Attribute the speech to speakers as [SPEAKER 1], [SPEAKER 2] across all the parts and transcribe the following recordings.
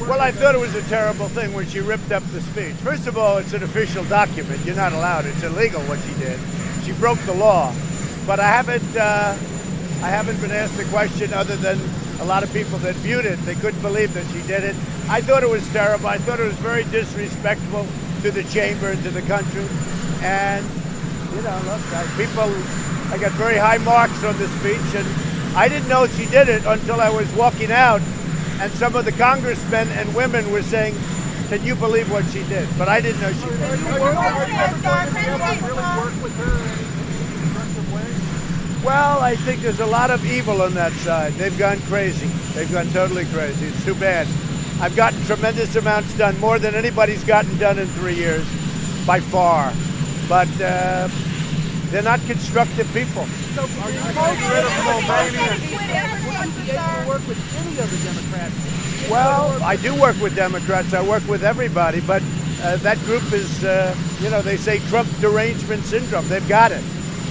[SPEAKER 1] Well, I thought it was a terrible thing when she ripped up the speech. First of all, it's an official document. You're not allowed. It's illegal what she did. She broke the law. But I haven't been asked the question other than a lot of people that viewed it. They couldn't believe that she did it. I thought it was terrible. I thought it was very disrespectful to the chamber and to the country. And, you know, look, I got very high marks on the speech, and I didn't know she did it until I was walking out, and some of the congressmen and women were saying, "Can you believe what she did?" But I didn't know she did. Well, I think there's a lot of evil on that side. They've gone crazy. They've gone totally crazy. It's too bad. I've gotten tremendous amounts done, more than anybody's gotten done in 3 years, by far. But they're not constructive people.
[SPEAKER 2] So are you critical work with any of the Democrats?
[SPEAKER 1] Well, I do work with Democrats. I work with everybody, but that group is, they say Trump derangement syndrome. They've got it.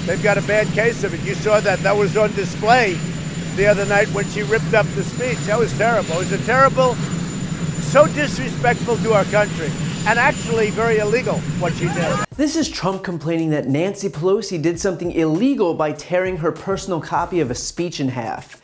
[SPEAKER 1] They've got a bad case of it. You saw that. That was on display the other night when she ripped up the speech. That was terrible. It was so disrespectful to our country, and actually very illegal what she did.
[SPEAKER 3] This is Trump complaining that Nancy Pelosi did something illegal by tearing her personal copy of a speech in half.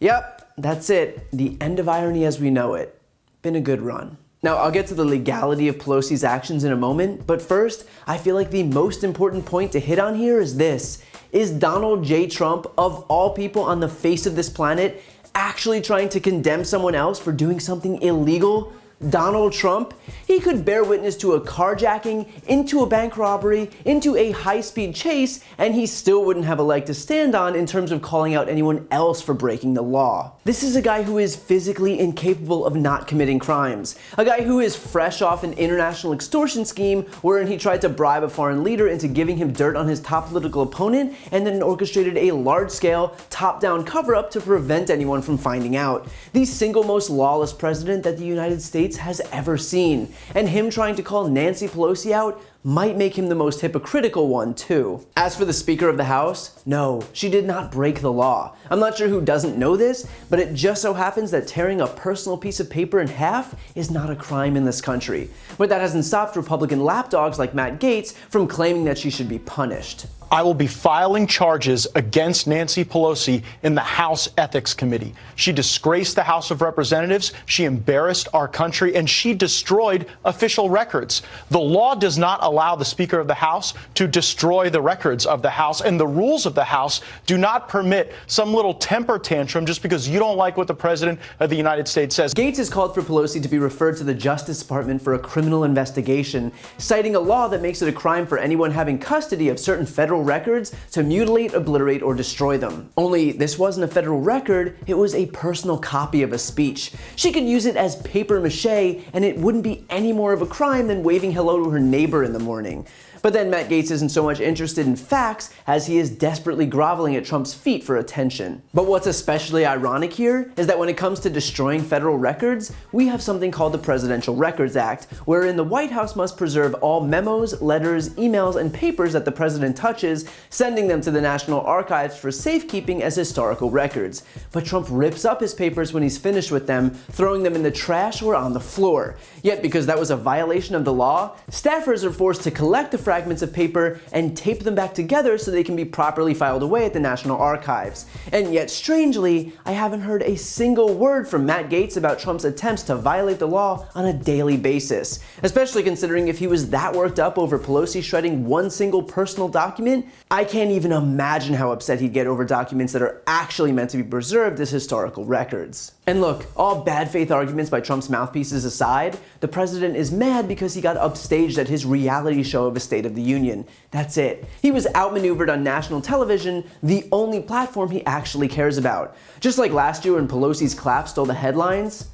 [SPEAKER 3] Yep, that's it. The end of irony as we know it. Been a good run. Now, I'll get to the legality of Pelosi's actions in a moment, but first, I feel like the most important point to hit on here is this. Is Donald J. Trump, of all people on the face of this planet, actually trying to condemn someone else for doing something illegal? Donald Trump? He could bear witness to a carjacking, into a bank robbery, into a high-speed chase, and he still wouldn't have a leg to stand on in terms of calling out anyone else for breaking the law. This is a guy who is physically incapable of not committing crimes. A guy who is fresh off an international extortion scheme wherein he tried to bribe a foreign leader into giving him dirt on his top political opponent and then orchestrated a large-scale, top-down cover-up to prevent anyone from finding out. The single most lawless president that the United States has ever seen. And him trying to call Nancy Pelosi out might make him the most hypocritical one too. As for the Speaker of the House, no, she did not break the law. I'm not sure who doesn't know this, but it just so happens that tearing a personal piece of paper in half is not a crime in this country. But that hasn't stopped Republican lapdogs like Matt Gaetz from claiming that she should be punished.
[SPEAKER 4] I will be filing charges against Nancy Pelosi in the House Ethics Committee. She disgraced the House of Representatives, she embarrassed our country, and she destroyed official records. The law does not allow the Speaker of the House to destroy the records of the House, and the rules of the House do not permit some little temper tantrum just because you don't like what the President of the United States says.
[SPEAKER 3] Gaetz has called for Pelosi to be referred to the Justice Department for a criminal investigation, citing a law that makes it a crime for anyone having custody of certain federal records to mutilate, obliterate, or destroy them. Only this wasn't a federal record, it was a personal copy of a speech. She could use it as paper mache, and it wouldn't be any more of a crime than waving hello to her neighbor in the morning. But then Matt Gaetz isn't so much interested in facts as he is desperately groveling at Trump's feet for attention. But what's especially ironic here is that when it comes to destroying federal records, we have something called the Presidential Records Act, wherein the White House must preserve all memos, letters, emails, and papers that the president touches, sending them to the National Archives for safekeeping as historical records. But Trump rips up his papers when he's finished with them, throwing them in the trash or on the floor. Yet because that was a violation of the law, staffers are forced to collect the fragments of paper and tape them back together so they can be properly filed away at the National Archives. And yet, strangely, I haven't heard a single word from Matt Gaetz about Trump's attempts to violate the law on a daily basis. Especially considering if he was that worked up over Pelosi shredding one single personal document, I can't even imagine how upset he'd get over documents that are actually meant to be preserved as historical records. And look, all bad faith arguments by Trump's mouthpieces aside, the president is mad because he got upstaged at his reality show of a State of the Union. That's it. He was outmaneuvered on national television, the only platform he actually cares about. Just like last year when Pelosi's clap stole the headlines.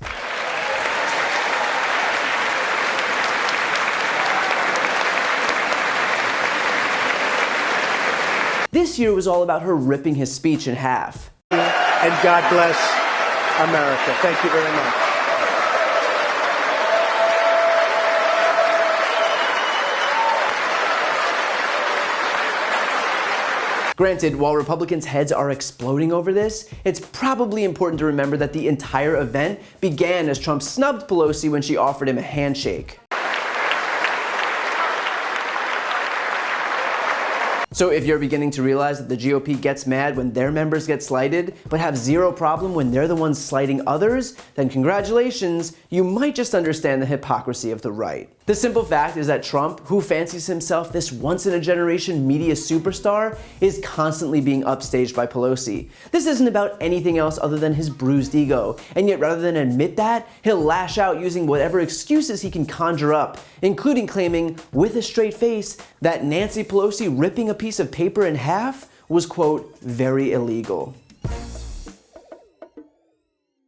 [SPEAKER 3] This year was all about her ripping his speech in half.
[SPEAKER 1] And God bless America. Thank you very much.
[SPEAKER 3] Granted, while Republicans' heads are exploding over this, it's probably important to remember that the entire event began as Trump snubbed Pelosi when she offered him a handshake. So if you're beginning to realize that the GOP gets mad when their members get slighted, but have zero problem when they're the ones slighting others, then congratulations, you might just understand the hypocrisy of the right. The simple fact is that Trump, who fancies himself this once-in-a-generation media superstar, is constantly being upstaged by Pelosi. This isn't about anything else other than his bruised ego, and yet rather than admit that, he'll lash out using whatever excuses he can conjure up, including claiming, with a straight face, that Nancy Pelosi ripping a piece of paper in half was, quote, very illegal.